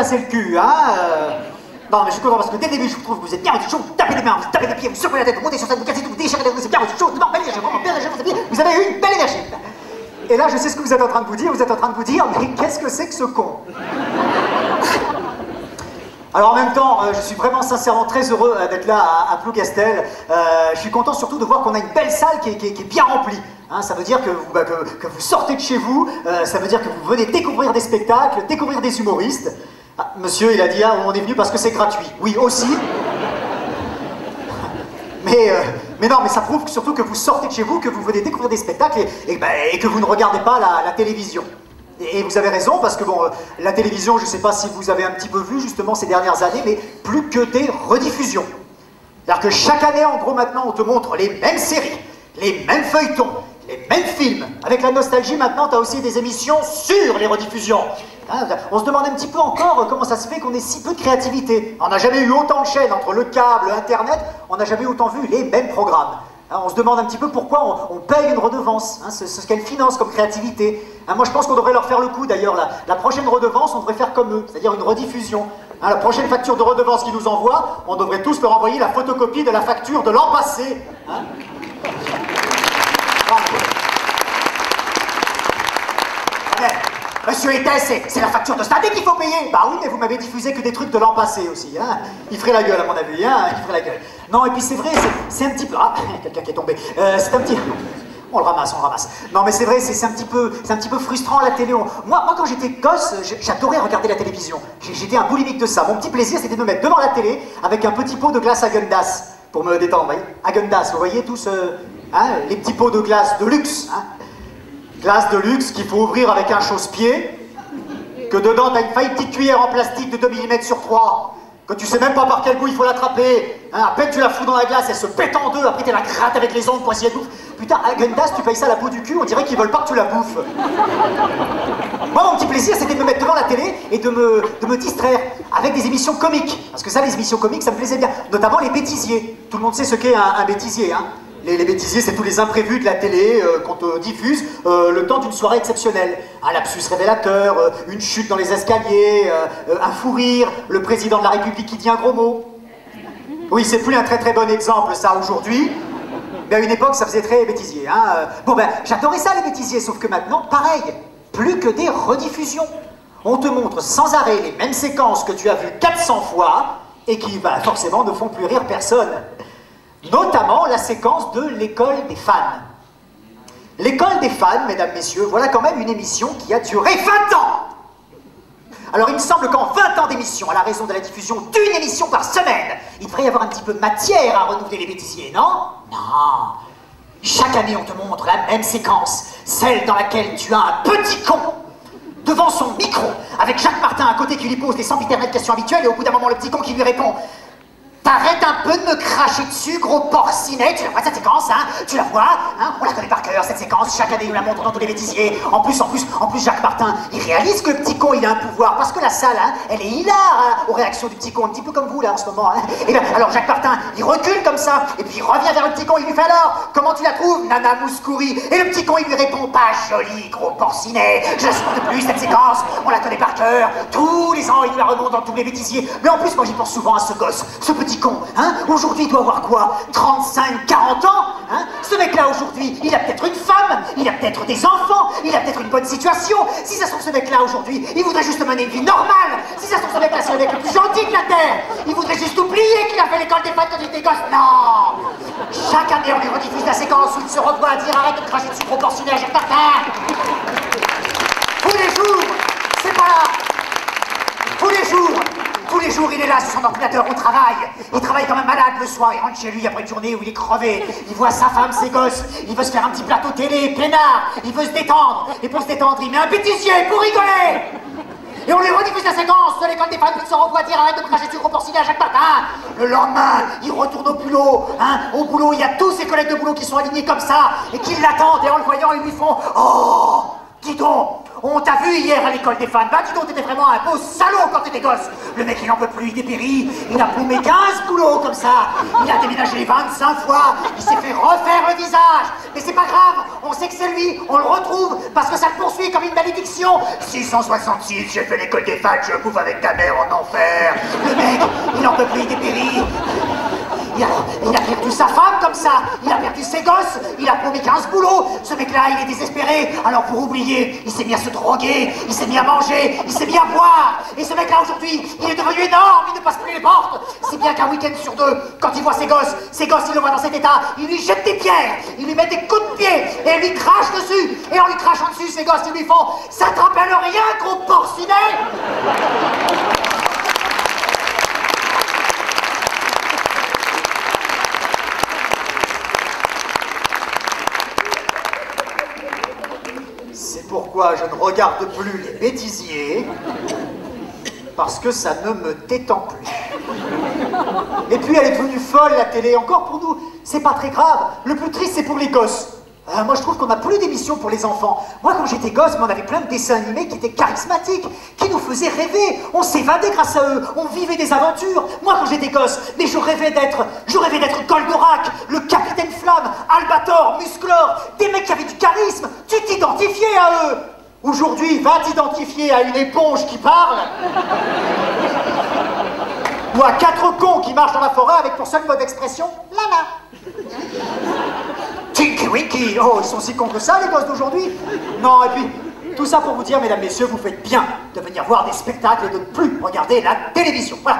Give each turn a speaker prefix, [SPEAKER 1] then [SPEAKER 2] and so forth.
[SPEAKER 1] casser le cul, hein. Non, mais je suis content parce que dès le début, je trouve que vous êtes bien chaud, vous tapez les mains, vous tapez les pieds, vous secouez la tête, vous montez sur scène, vous cassez tout, vous déchirez les c'est bien chaud, vous emballez, j'ai vraiment bien réagi, vous avez eu une belle énergie. Et là, je sais ce que vous êtes en train de vous dire, mais qu'est-ce que c'est que ce con? Alors en même temps, je suis vraiment sincèrement très heureux d'être là à Plougastel. Je suis content surtout de voir qu'on a une belle salle qui est bien remplie. Hein, ça veut dire que vous sortez de chez vous, ça veut dire que vous venez découvrir des spectacles, découvrir des humoristes. Ah, monsieur, il a dit, on est venu parce que c'est gratuit. Oui, aussi. Mais non, mais ça prouve surtout que vous sortez de chez vous, que vous venez découvrir des spectacles et que vous ne regardez pas la télévision. Et vous avez raison, parce que bon, la télévision, je ne sais pas si vous avez un petit peu vu justement ces dernières années, mais plus que des rediffusions. C'est-à-dire que chaque année, en gros, maintenant, on te montre les mêmes séries, les mêmes feuilletons, les mêmes films. Avec la nostalgie, maintenant, tu as aussi des émissions sur les rediffusions. Hein, on se demande un petit peu encore comment ça se fait qu'on ait si peu de créativité. On n'a jamais eu autant de chaînes entre le câble, Internet, on n'a jamais autant vu les mêmes programmes. Hein, on se demande un petit peu pourquoi on paye une redevance, hein, ce qu'elle finance comme créativité. Hein, moi je pense qu'on devrait leur faire le coup d'ailleurs, la prochaine redevance on devrait faire comme eux, c'est-à-dire une rediffusion. Hein, la prochaine facture de redevance qu'ils nous envoient, on devrait tous leur envoyer la photocopie de la facture de l'an passé. Hein. Monsieur Etel, c'est la facture de cette année qu'il faut payer. Bah oui, mais vous m'avez diffusé que des trucs de l'an passé aussi. Hein. Il ferait la gueule à mon avis, hein. Il ferait la gueule. Non, et puis c'est vrai, c'est un petit peu... Ah, quelqu'un qui est tombé. C'est un petit... On le ramasse, on le ramasse. Non, mais c'est vrai, c'est un petit peu frustrant la télé. Moi, quand j'étais gosse, j'adorais regarder la télévision. J'étais un boulimique de ça. Mon petit plaisir, c'était de me mettre devant la télé avec un petit pot de glace Häagen-Dazs pour me détendre, vous voyez. Häagen-Dazs, vous voyez tous hein, les petits pots de glace de luxe. Hein. Glace de luxe qu'il faut ouvrir avec un chausse-pied, que dedans t'as une petite cuillère en plastique de 2 mm sur 3, que tu sais même pas par quel bout il faut l'attraper, hein, à peine tu la fous dans la glace, elle se pète en deux, après tu la grattes avec les ongles pour essayer de bouffer. Putain, Häagen-Dazs, tu payes ça à la peau du cul, on dirait qu'ils veulent pas que tu la bouffes. Moi, mon petit plaisir, c'était de me mettre devant la télé et de me distraire avec des émissions comiques. Parce que ça, les émissions comiques, ça me plaisait bien. Notamment les bêtisiers. Tout le monde sait ce qu'est un bêtisier, hein. Les bêtisiers, c'est tous les imprévus de la télé qu'on te diffuse le temps d'une soirée exceptionnelle. Un lapsus révélateur, une chute dans les escaliers, un fou rire, le président de la République qui dit un gros mot. Oui, c'est plus un très très bon exemple ça aujourd'hui, mais à une époque ça faisait très bêtisier. Hein. Bon ben, j'adorais ça les bêtisiers, sauf que maintenant, pareil, plus que des rediffusions. On te montre sans arrêt les mêmes séquences que tu as vues 400 fois et qui, ben, forcément, ne font plus rire personne. Notamment la séquence de l'école des fans. L'école des fans, mesdames, messieurs, voilà quand même une émission qui a duré 20 ans. Alors il me semble qu'en 20 ans d'émission, à la raison de la diffusion d'une émission par semaine, il devrait y avoir un petit peu de matière à renouveler les bêtisiers, non? Non. Chaque année on te montre la même séquence, celle dans laquelle tu as un petit con devant son micro, avec Jacques Martin à côté qui lui pose les sempiternelles questions habituelles, et au bout d'un moment le petit con qui lui répond: t'arrêtes un peu de me cracher dessus, gros porcinet. Tu la vois cette séquence, hein? Tu la vois, hein? On la connaît par cœur, cette séquence. Chaque année, il nous la montre dans tous les bêtisiers. En plus, Jacques Martin, il réalise que le petit con, il a un pouvoir. Parce que la salle, hein, elle est hilar hein, aux réactions du petit con. Un petit peu comme vous, là, en ce moment. Hein? Et bien, alors, Jacques Martin, il recule comme ça. Et puis, il revient vers le petit con. Il lui fait: alors, comment tu la trouves, Nana Mouskouri? Et le petit con, il lui répond: pas joli, gros porcinet. Je la supporte plus, cette séquence. On la connaît par cœur. Tous les ans, il nous la remonte dans tous les bêtisiers. Mais en plus, moi, j'y pense souvent à ce gosse, ce petit con, hein? Aujourd'hui, il doit avoir quoi? 35, 40 ans, hein? Ce mec-là, aujourd'hui, il a peut-être une femme, il a peut-être des enfants, il a peut-être une bonne situation. Si ça se trouve, ce mec-là, aujourd'hui, il voudrait juste mener une vie normale. Si ça se trouve, ce mec-là, c'est le mec le plus gentil de la Terre. Il voudrait juste oublier qu'il a fait l'école des fans quand il était gosse. Non! Chaque année, on lui rediffuse la séquence où il se revoit à dire: arrête de cracher dessus, gros porcinet, Jacques Martin. Tous les jours, c'est pas là. Tous les jours, il est là sur son ordinateur au travail. Il travaille comme un malade le soir. Il rentre chez lui après une journée où il est crevé. Il voit sa femme, ses gosses. Il veut se faire un petit plateau télé, peinard. Il veut se détendre. Et pour se détendre, il met un bêtisier pour rigoler. Et on lui rediffuse la séquence de l'école des fans qui se revoit dire: arrête de me cracher sur gros porcinet à Jacques Martin. Le lendemain, il retourne au boulot. Hein. Au boulot, il y a tous ses collègues de boulot qui sont alignés comme ça et qui l'attendent. Et en le voyant, ils lui font: oh, dis donc, On t'a vu hier à l'école des fans. Bah dis donc, t'étais vraiment un beau salaud quand t'étais gosse. Le mec, il n'en peut plus, il dépérit. Il a plombé 15 boulots comme ça. Il a déménagé 25 fois. Il s'est fait refaire le visage. Mais c'est pas grave, on sait que c'est lui. On le retrouve parce que ça le poursuit comme une malédiction. 666, j'ai fait l'école des fans. Je bouffe avec ta mère en enfer. Le mec, il n'en peut plus, il dépérit. Il a perdu sa femme comme ça, il a perdu ses gosses, il a plombé 15 boulots. Ce mec-là, il est désespéré. Alors pour oublier, il s'est mis à se droguer, il s'est mis à manger, il s'est mis à boire. Et ce mec-là, aujourd'hui, il est devenu énorme, il ne passe plus les portes. Si bien qu'un week-end sur deux, quand il voit ses gosses, il le voit dans cet état, il lui jette des pierres, il lui met des coups de pied et il lui crache dessus. Et en lui crachant dessus, ses gosses, ils lui font « Ça te rappelle rien, gros porcinet ?» C'est pourquoi je ne regarde plus les bêtisiers, parce que ça ne me détend plus. Et puis elle est devenue folle, la télé, encore pour nous, c'est pas très grave. Le plus triste, c'est pour les gosses. Moi je trouve qu'on n'a plus d'émissions pour les enfants. Moi quand j'étais gosse, on avait plein de dessins animés qui étaient charismatiques, qui nous faisaient rêver. On s'évadait grâce à eux, on vivait des aventures. Moi quand j'étais gosse, mais je rêvais d'être Goldorak, le capitaine Flamme, Albator, Musclor, des mecs qui avaient du charisme. Tu t'identifiais à eux. Aujourd'hui, va t'identifier à une éponge qui parle, ou à 4 cons qui marchent dans la forêt avec pour seul mode d'expression Lala. Tinky Winky, oh, ils sont si cons que ça, les gosses d'aujourd'hui. Non, et puis, tout ça pour vous dire, mesdames, messieurs, vous faites bien de venir voir des spectacles et de ne plus regarder la télévision. Voilà.